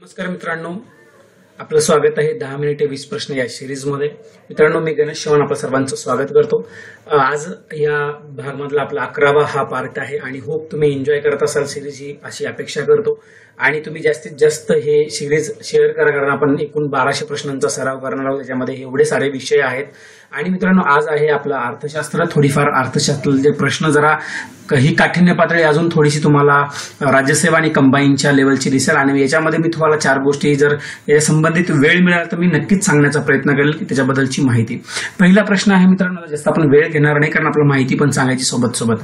नमस्कार मित्रांनो, आपलं स्वागत आहे 10 मिनिटे 20 प्रश्न या सिरीज मध्ये. मित्रांनो, मी गणेश चव्हाण आपलं सर्वांचं स्वागत करतो. आज या भागमधला आपला 11वा हा पार्ट आहे आणि होप तुम्ही एन्जॉय करत असाल सिरीज ही, अशी अपेक्षा करतो. आणि तुम्ही जास्तीत जास्त हे सिरीज शेअर करा, कारण आपण एकूण 1200 प्रश्नांचा सराव करणार आहोत. त्याच्यामध्ये एवढे सारे विषय आहेत. आणि मित्रांनो, आज आहे आपलं अर्थशास्त्र. थोडीफार अर्थशास्त्राचे प्रश्न जरा ही काठिण्य पातळी अजून थोडीशी तुम्हाला राज्यसेवा आणि कंबाईनच्या लेवलची दिसेल. आणि याच्यामध्ये मी तुम्हाला 4 गोष्टी जर या संबंधित वेळ मिळाला तर मी नक्कीच सांगण्याचा प्रयत्न करेल की त्याच्याबद्दलची माहिती. पहिला प्रश्न आहे मित्रांनो, जास्त आपण वेळ घेणार नाही कारण आपल्याला माहिती पण सांगायची सोबत सोबत.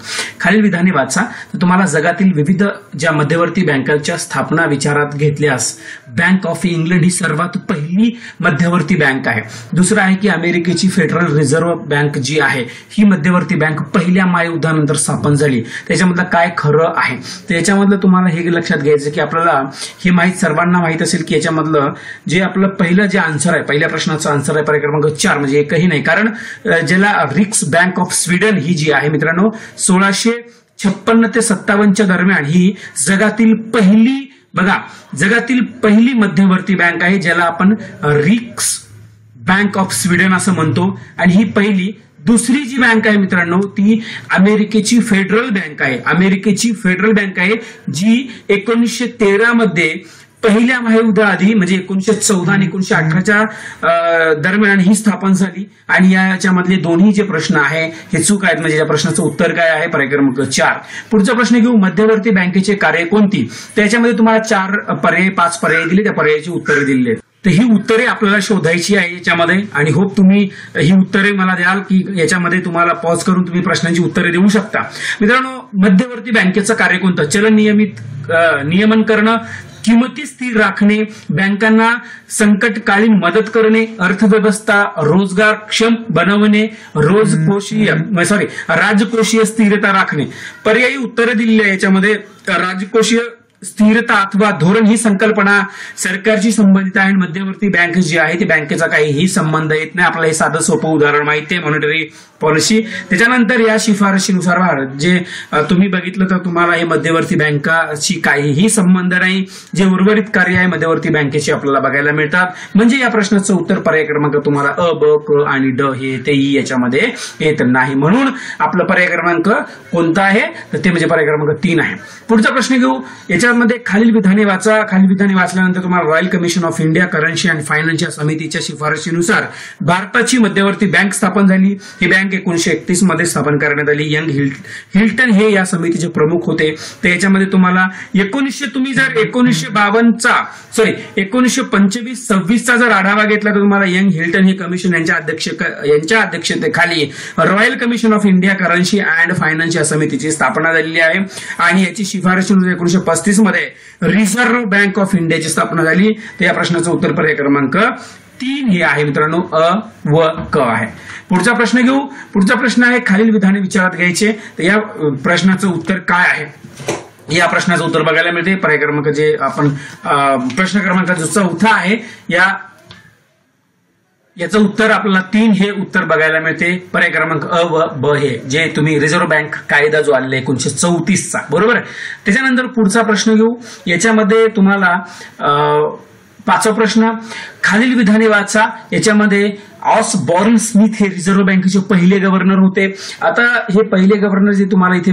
खालील विधाने वाचा. तर तुम्हाला जगातील विविध ज्या मध्यवर्ती बँकांच्या स्थापना विचारात घेतल्यास बँक ऑफ इंग्लंड ही सर्वात पहिली मध्यवर्ती बँक आहे. दुसरं आहे की अमेरिकेची फेडरल रिझर्व्ह बँक जी आहे ही मध्यवर्ती बँक पहिल्या महायुद्धानंतर स्थापन झाली. त्याच्यामधलं काय खरं आहे तर याच्यामधलं तुम्हाला हे लक्षात घ्यायचं की आपल्याला हे माहित सर्वांना माहित असेल की याच्यामधलं जे आपलं पहिलं जे आन्सर आहे, पहिल्या प्रश्नाचं आन्सर आहे पर्याय क्रमांक 4, म्हणजे एकही नाही. कारण ज्याला रिक्स बँक ऑफ स्वीडन ही जी आहे मित्रांनो 1656 ते 57 दरम्यान ही जगातील पहिली मध्यवर्ती बँक आहे, ज्याला आपण रिक्स बँक ऑफ स्वीडन असं म्हणतो. आणि ही पहिली. दुसरी जी बँक आहे मित्रांनो ती अमेरिकेची फेडरल बँक आहे. अमेरिकेची फेडरल बँक आहे जी 1913 मध्ये पहिल्या महायुद्धाआधी म्हणजे 1914 आणि 1918च्या दरम्यान ही स्थापन झाली. आणि याच्यामधले दोन्ही जे प्रश्न आहे हे चूक आहेत, म्हणजे या प्रश्नाचं उत्तर काय आहे पर्याय क्रमांक 4. पुढचा प्रश्न घेऊ. मध्यवर्ती बँकेचे कार्य कोणती. त्याच्यामध्ये तुम्हाला 5 पर्याय दिले, त्या पर्यायाची उत्तरे दिली आहेत. तर ही उत्तरे आपल्याला शोधायची आहे याच्यामध्ये. आणि होप तुम्ही ही उत्तरे मला द्याल की याच्यामध्ये तुम्हाला पॉज करून तुम्ही प्रश्नांची उत्तरे देऊ शकता. मित्रांनो, मध्यवर्ती बँकेचं कार्य कोणतं. चलन नियमन करणं, किमती स्थिर राखणे, बँकांना संकटकालीन मदत करणे, अर्थव्यवस्था रोजगारक्षम बनवणे, राजकोषीय स्थिरता राखणे. पर्यायी उत्तरे दिलेली आहे याच्यामध्ये. राजकोषीय स्थिरता अथवा धोरण ही संकल्पना सरकारची संबंधित आहे. मध्यवर्ती बँक जी आहे ती बँकेचा काहीही संबंध येत नाही. आपलं हे साधं सोपं उदाहरण माहिती आहे, मॉनिटरी पॉलिसी. त्याच्यानंतर या शिफारशीनुसार जे तुम्ही बघितलं तर तुम्हाला हे मध्यवर्ती बँकाची काहीही संबंध नाही. जे उर्वरित कार्य आहे मध्यवर्ती बँकेचे आपल्याला बघायला मिळतात. म्हणजे या प्रश्नाचं उत्तर पर्याय क्रमांक तुम्हाला अ, ब, क आणि ड हे ते ई याच्यामध्ये येत नाही. म्हणून आपलं पर्याय क्रमांक कोणता आहे तर ते म्हणजे पर्याय क्रमांक 3 आहे. पुढचा प्रश्न घेऊ. याच्यामध्ये खालील विधाने वाचा. खालील विधाने वाचल्यानंतर तुम्हाला royal commission of India currency and finance या समितीच्या शिफारशीनुसार भारताची मध्यवर्ती बँक स्थापन झाली. ही बँक 1931 मध्ये स्थापन करण्यात आली. यंग हिल्टन हे या समितीचे प्रमुख होते. तर याच्यामध्ये तुम्हाला 1925-26चा जर आढावा घेतला तर तुम्हाला यंग हिल्टन हे कमिशन यांच्या अध्यक्षतेखाली royal commission of India currency and finance या समितीची स्थापना झालेली आहे. आणि याची शिफारशीनुसार 1935 मध्ये रिझर्व्ह बँक ऑफ इंडियाची स्थापना झाली. तर या प्रश्नाचं उत्तर पर्याय क्रमांक 3 हे आहे मित्रांनो, अ व क आहे. पुढचा प्रश्न घेऊ. पुढचा प्रश्न आहे खालील विधाने विचारात घ्यायचे. तर या प्रश्नाचं उत्तर काय आहे. या प्रश्नाचं उत्तर बघायला मिळते पर्याय क्रमांक जे आपण प्रश्न क्रमांक जो 4 आहे याचं उत्तर आपल्याला 3 हे उत्तर बघायला मिळते. पर्याय क्रमांक अ व ब हे जे तुम्ही रिझर्व्ह बँक कायदा जो आलेला 1934चा, बरोबर. त्याच्यानंतर पुढचा प्रश्न घेऊ. याच्यामध्ये तुम्हाला 5वा प्रश्न. खालील विधाने वाचा. याच्यामध्ये ऑसबॉर्न स्मिथ हे रिझर्व्ह बँकेचे पहिले गव्हर्नर होते. आता हे पहिले गव्हर्नर जे तुम्हाला इथे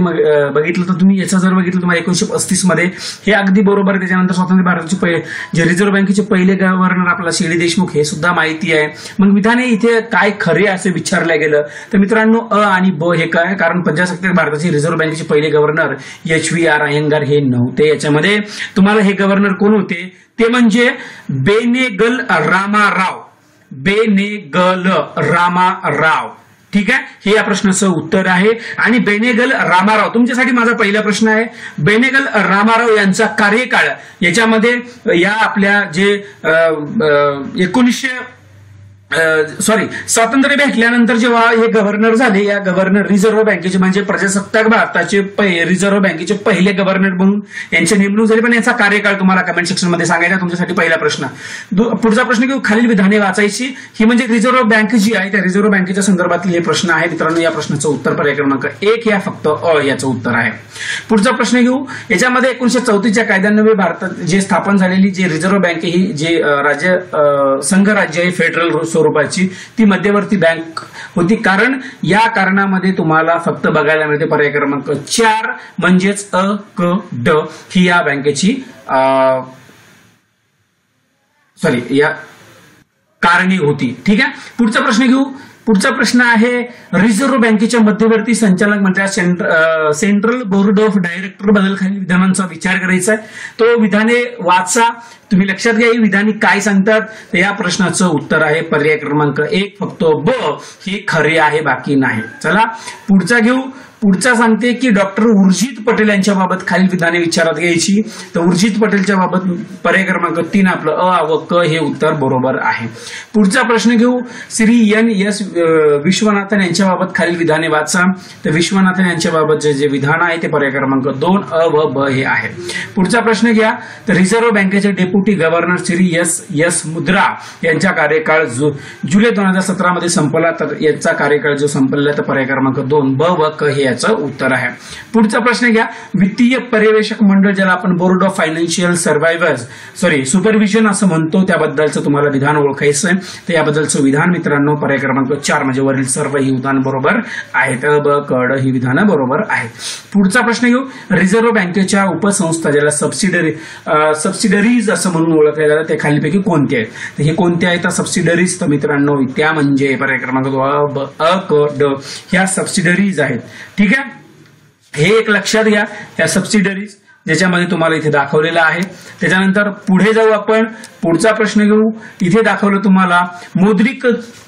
बघितलं तर तुम्ही याचा जर बघितलं तुम्हाला 1935 मध्ये हे अगदी बरोबर आहे. त्याच्यानंतर स्वतंत्र भारताचे जे रिझर्व्ह बँकेचे पहिले गव्हर्नर आपला सी.डी. देशमुख हे सुद्धा माहिती आहे. मग विधाने इथे काय खरे असे विचारलं गेलं तर मित्रांनो अ आणि ब हे काय, कारण प्रजासत्ताक भारताचे रिझर्व्ह बँकेचे पहिले गव्हर्नर एच.व्ही.आर. अय्यंगार हे नव्हते. याच्यामध्ये तुम्हाला हे गव्हर्नर कोण होते ते म्हणजे बेनेगल रामाराव. ठीक आहे, हे या प्रश्नाचं उत्तर आहे. आणि बेनेगल रामाराव, तुमच्यासाठी माझा पहिला प्रश्न आहे. बेनेगल रामाराव यांचा कार्यकाळ याच्यामध्ये या आपल्या जे सॉरी, स्वातंत्र्य भेटल्यानंतर जेव्हा हे गव्हर्नर झाले, या गव्हर्नर रिझर्व्ह बँकेचे म्हणजे प्रजासत्ताक भारताचे रिझर्व्ह बँकेचे पहिले गव्हर्नर म्हणून यांची नेमणूक झाली. पण याचा कार्यकाळ तुम्हाला कमेंट सेक्शन मध्ये सांगायचा. तुमच्यासाठी पहिला प्रश्न. पुढचा प्रश्न घेऊ. खालील विधाने वाचायची. ही म्हणजे रिझर्व्ह बँक जी आहे त्या रिझर्व्ह बँकेच्या संदर्भातील हे प्रश्न आहे मित्रांनो. या प्रश्नाचं उत्तर पर्याय क्रमांक 1 या फक्त याचं उत्तर आहे. पुढचा प्रश्न घेऊ. याच्यामध्ये 1934च्या कायद्यान्वये भारतात जे स्थापन झालेली जी रिझर्व्ह बँक ही जे राज्य संघ राज्य आहे फेडरल स्वरूपाची, ती मध्यवर्ती बँक होती. कारण या कारणामध्ये तुम्हाला फक्त बघायला मिळते पर्याय क्रमांक 4 म्हणजेच अ क ड ही या बँकेची या कारणे होती. ठीक आहे. पुढचा प्रश्न घेऊ. पुढचा प्रश्न आहे रिझर्व्ह बँकेच्या मध्यवर्ती संचालक मंडळात सेंट्रल बोर्ड ऑफ डायरेक्टर बद्दल खालील विधानांचा विचार करायचा आहे. तो विधाने वाचा. तुम्ही लक्षात घ्या ही विधाने काय सांगतात. तर या प्रश्नाचं उत्तर आहे पर्याय क्रमांक 1 फक्त ब ही खरे आहे, बाकी नाही. चला पुढचा घेऊ. पुढचा सांगते की डॉक्टर उर्जित पटेल यांच्या बाबत खालील विधाने विचारात घ्यायची. तर उर्जित पटेलच्या बाबत पर्याय क्रमांक 3 आपलं अ व क हे उत्तर बरोबर आहे. पुढचा प्रश्न घेऊ. श्री NS विश्वनाथन यांच्या बाबत खालील विधाने वाचा. तर विश्वनाथन यांच्या बाबत जे विधान आहे ते पर्याय क्रमांक 2 अ व ब हे आहे. पुढचा प्रश्न घ्या. तर रिझर्व्ह बँकेचे डेप्युटी गव्हर्नर श्री S मुद्रा यांचा कार्यकाळ जुलै 2017 मध्ये संपला. तर यांचा कार्यकाळ जो संपलेला तर पर्याय क्रमांक 2 ब व क हे याचं उत्तर आहे. पुढचा प्रश्न घ्या. वित्तीय पर्यवेक्षक मंडळ ज्याला आपण बोर्ड ऑफ फायनान्शियल सुपरविजन असं म्हणतो त्याबद्दलचं तुम्हाला विधान ओळखायचं आहे. तर याबद्दलचं विधान मित्रांनो पर्याय क्रमांक 4 म्हणजे वरील सर्व ही विधान बरोबर आहेत. अ ब क ड ही विधानं बरोबर आहेत. पुढचा प्रश्न घेऊ. रिझर्व्ह बँकेच्या उपसंस्था ज्याला सबसिडरीज असं म्हणून ओळखल्या जातात ते खालीपैकी कोणते आहेत. तर हे कोणते आहेत सबसिडरीज. तर मित्रांनो त्या म्हणजे पर्याय क्रमांक 2 अ क ड ह्या सबसिडरीज आहेत. ठीक आहे. हे एक लक्षात घ्या या सबसिडरीज ज्याच्यामध्ये तुम्हाला इथे दाखवलेलं आहे. त्याच्यानंतर पुढे जाऊ आपण. पुढचा प्रश्न घेऊ. इथे दाखवलं तुम्हाला मौद्रिक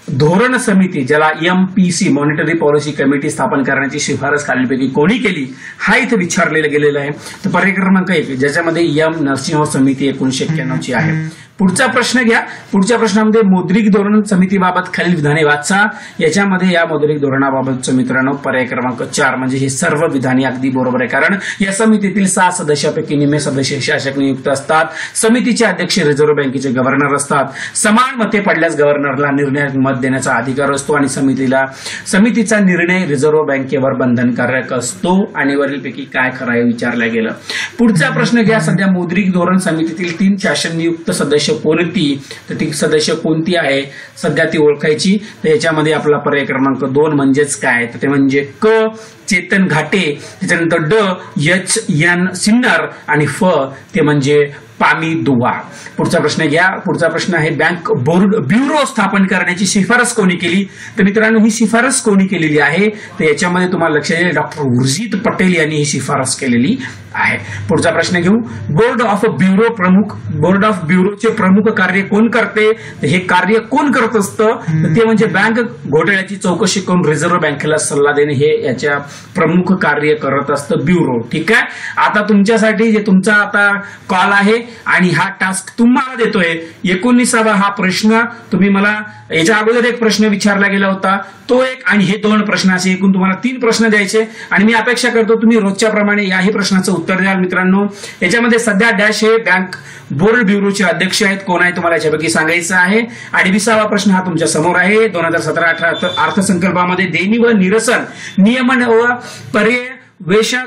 धोरण समिती ज्याला MPC मॉनिटरी पॉलिसी कमिटी स्थापन करण्याची शिफारस खालीलपैकी कोणी केली हा इथे विचारलेला गेलेला आहे. तर पर्याय क्रमांक 1 ज्याच्यामध्ये M नरसिंह समिती 1991 ची आहे. पुढचा प्रश्न घ्या. पुढच्या प्रश्नामध्ये मौद्रिक धोरण समितीबाबत खालील विधाने वाचा. याच्यामध्ये या मौद्रिक धोरणाबाबतचं मित्रांनो पर्याय क्रमांक 4 म्हणजे हे सर्व विधाने अगदी बरोबर आहे. कारण या समितीतील 6 सदस्यापैकी निम्मे सदस्य शासक नियुक्त असतात. समितीचे अध्यक्ष रिझर्व्ह बँकेचे गव्हर्नर असतात. समान मते पडल्यास गव्हर्नरला निर्णयात मत देण्याचा अधिकार असतो आणि समितीचा निर्णय रिझर्व्ह बँकेवर बंधनकारक असतो. आणि वरीलपैकी काय खरं आहे विचारलं गेलं. पुढचा प्रश्न घ्या. सध्या मौद्रिक धोरण समितीतील 3 शासन नियुक्त सदस्य कोणती. तर ती सदस्य कोणती आहे सध्या ती ओळखायची. तर याच्यामध्ये आपला पर्याय क्रमांक 2 म्हणजेच काय तर ते म्हणजे क चेतन घाटे, त्याच्यानंतर ड HN सिन्नर आणि फ ते म्हणजे पामी दुवा. पुढचा प्रश्न घ्या. पुढचा प्रश्न आहे बँक बोर्ड ब्युरो स्थापन करण्याची शिफारस कोणी केली. तर मित्रांनो ही शिफारस कोणी केलेली आहे तर याच्यामध्ये तुम्हाला लक्षात येईल डॉक्टर उर्जित पटेल यांनी ही शिफारस केलेली आहे. पुढचा प्रश्न घेऊ. बोर्ड ऑफ ब्युरोचे प्रमुख कार्य कोण करते. तर हे कार्य कोण करत असतं तर ते म्हणजे बँक घोटाळ्याची चौकशी करून रिझर्व्ह बँकेला सल्ला देणे हे याच्या प्रमुख कार्य करत असतं ब्युरो. ठीक आहे. आता तुमच्यासाठी जे तुमचा आता कॉल आहे आणि हा टास्क तुम्हाला देतोय 19वा हा प्रश्न. तुम्ही मला याच्या अगोदर एक प्रश्न विचारला गेला होता तो एक आणि हे 2 प्रश्न असे एकूण तुम्हाला 3 प्रश्न द्यायचे आणि मी अपेक्षा करतो तुम्ही रोजच्या प्रमाणे याही प्रश्नाचं उत्तर द्याल. मित्रांनो याच्यामध्ये सध्या डॅश हे बँक बोर्ड ब्युरोचे अध्यक्ष आहेत कोण आहे तुम्हाला याच्यापैकी सांगायचं आहे. आणि 20वा प्रश्न हा तुमच्या समोर आहे. 2017-18 अर्थसंकल्पामध्ये देणी व निरसन नियमन व पर्यवेक्षण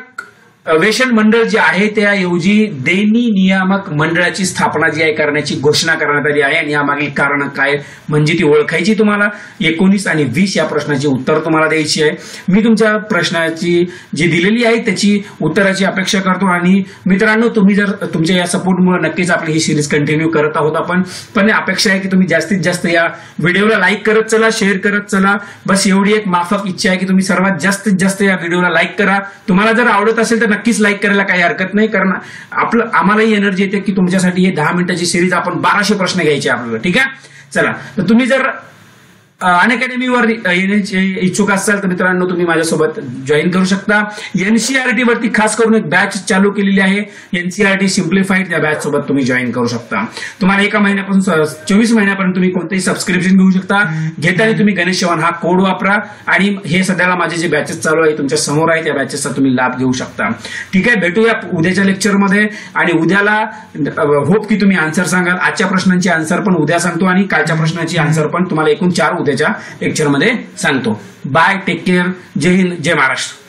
मंडळ जे आहे त्याऐवजी देणी नियामक मंडळाची स्थापना जी आहे करण्याची घोषणा करण्यात आली आहे. आणि यामागील कारण काय म्हणजे ती ओळखायची. तुम्हाला 19 आणि 20 या प्रश्नाची उत्तर तुम्हाला द्यायची आहे. मी तुमच्या प्रश्नाची जी दिलेली आहे त्याची उत्तराची अपेक्षा करतो. आणि मित्रांनो तुम्ही जर तुमच्या या सपोर्टमुळे नक्कीच आपली ही सिरीज कंटिन्यू करत आहोत आपण. पण अपेक्षा आहे की तुम्ही जास्तीत जास्त या व्हिडिओला लाईक करत चला, शेअर करत चला. बस एवढी एक माफक इच्छा आहे की तुम्ही सर्वात जास्तीत जास्त या व्हिडिओला लाईक करा. तुम्हाला जर आवडत असेल तर नक्कीच लाईक करायला काही हरकत नाही. कारण आम्हालाही एनर्जी येते की तुमच्यासाठी हे 10 मिनिटाची सिरीज आपण 1200 प्रश्न घ्यायचे आपल्याला. ठीक आहे. चला तर तुम्ही जर अनअकॅडमीवर येण्याचे इच्छुक असाल तर मित्रांनो तुम्ही माझ्यासोबत जॉईन करू शकता. एनसीईआरटी वरती खास करून एक बॅच चालू केलेली आहे, एनसीईआरटी सिम्प्लिफाईड. त्या बॅच सोबत तुम्ही जॉईन करू शकता. तुम्हाला एका महिन्यापासून 24 महिन्यापर्यंत तुम्ही कोणतेही सबस्क्रिप्शन घेऊ शकता. घेताना तुम्ही गणेश चव्हाण हा कोड वापरा आणि हे सध्याला माझे जे बॅचेस चालू आहे तुमच्या समोर आहे त्या बॅचेसचा तुम्ही लाभ घेऊ शकता. ठीक आहे, भेटूया उद्याच्या लेक्चरमध्ये. आणि उद्याला होप की तुम्ही आन्सर सांगाल. आजच्या प्रश्नांची आन्सर पण उद्या सांगतो आणि कालच्या प्रश्नाची आन्सर पण तुम्हाला एकूण 4 उद्याच्या लेक्चरमध्ये सांगतो. बाय, टेक केअर, जय हिंद, जय महाराष्ट्र.